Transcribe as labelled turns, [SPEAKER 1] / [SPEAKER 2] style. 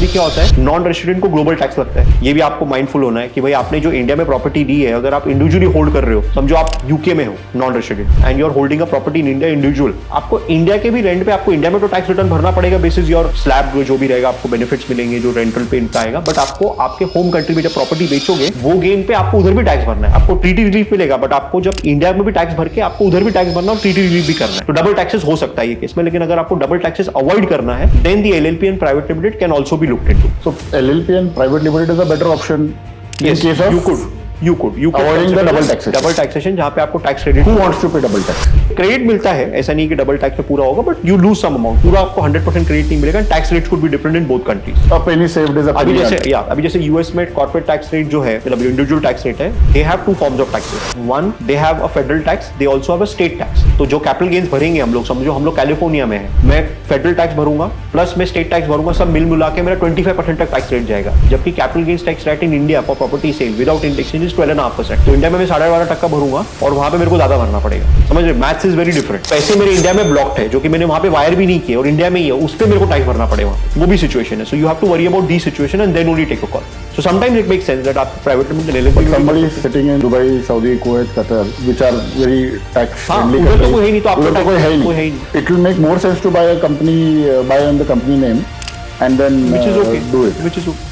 [SPEAKER 1] कभी क्या होता है, नॉन रेसिडेंट को ग्लोबल टैक्स लगता है। ये भी आपको माइंडफुल होना है कि भाई आपने जो इंडिया में प्रॉपर्टी ली है, अगर आप इंडिविजुअली होल्ड कर रहे हो, समझो आप यूके में हो non resident and you are holding a property in India individual, आपको इंडिया के भी रेंट पे आपको इंडिया में तो टैक्स रिटर्न भरना पड़ेगा बेसिस योर स्लैब जो भी रहेगा, आपको बेनिफिट्स मिलेंगे जो रेंटल पे इनका आएगा, बट आपको आपके होम कंट्री में जब प्रॉपर्टी बेचोगे वो गेन पे आपको उधर भी टैक्स भरना है। आपको ट्रीटी रिलीफ मिलेगा बट आपको जब इंडिया में भी टैक्स भर के आपको उधर भी टैक्स भरना और ट्रीटी रिलीफ भी करना है। तो डबल टैक्सेस हो सकता है ये केस में, लेकिन अगर आपको डबल टैक्सेस अवॉइड करना है then the LLP and private limited can also be looked into.
[SPEAKER 2] So LLP and private limited is a better option in case of
[SPEAKER 1] you could
[SPEAKER 2] avoiding the double taxation.
[SPEAKER 1] Double taxation जहां पे आपको tax credit,
[SPEAKER 2] Who wants to pay double tax?
[SPEAKER 1] Credit मिलता है, ऐसा नहीं कि double tax में पूरा होगा, but you lose some amount, पूरा आपको 100% क्रेडिट नहीं मिलेगा। Tax rates could be different in both countries.
[SPEAKER 2] A penny saved is a
[SPEAKER 1] अभी
[SPEAKER 2] penny
[SPEAKER 1] जैसे
[SPEAKER 2] earned.
[SPEAKER 1] अभी जैसे यूएस में कॉर्पोरेट टैक्स रेट जो है, मतलब इंडिविजुअल टैक्स रेट है, they have two forms of taxes. One, they have a federal tax, they also have a state tax. तो जो कैपिटल गेन्स भरेंगे हम लोग, समझो हम लोग कैलिफोर्निया में है, मैं फेडरल टैक्स भरूंगा प्लस मैं स्टेट टैक्स भरूंगा, सब मिल मिला के मेरा 25% तक टैक्स रेट जाएगा। जबकि capital gains tax rate in India for property sale without indexation is 12.5%। तो इंडिया में मैं 12.5% भरूंगा और वहां पे मेरे को ज्यादा भरना पड़ेगा। समझ रहे, मैथ्स इज वेरी डिफरेंट। पैसे मेरे इंडिया में ब्लॉक्ड है, जो कि मैंने वहां पे वायर भी नहीं किए और इंडिया में ही है, उस पे मेरे को टैक्स भरना पड़ेगा, वो भी सिचुएशन है। So you have to worry about the situation and then only take a call. So sometimes it makes sense that आप प्राइवेट लिमिटेड ले लेते हो।
[SPEAKER 2] Somebody is sitting in Dubai, Saudi, Kuwait, Qatar, which are very tax
[SPEAKER 1] हाँ,
[SPEAKER 2] friendly
[SPEAKER 1] उधर तो
[SPEAKER 2] countries.
[SPEAKER 1] कोई है नहीं, तो आपको
[SPEAKER 2] उधर तो कोई है ही
[SPEAKER 1] कोई है ही
[SPEAKER 2] नहीं.
[SPEAKER 1] नहीं।
[SPEAKER 2] It will make more sense to buy a company, buy on the company name, and then
[SPEAKER 1] Which is okay.
[SPEAKER 2] do it.
[SPEAKER 1] Which is okay.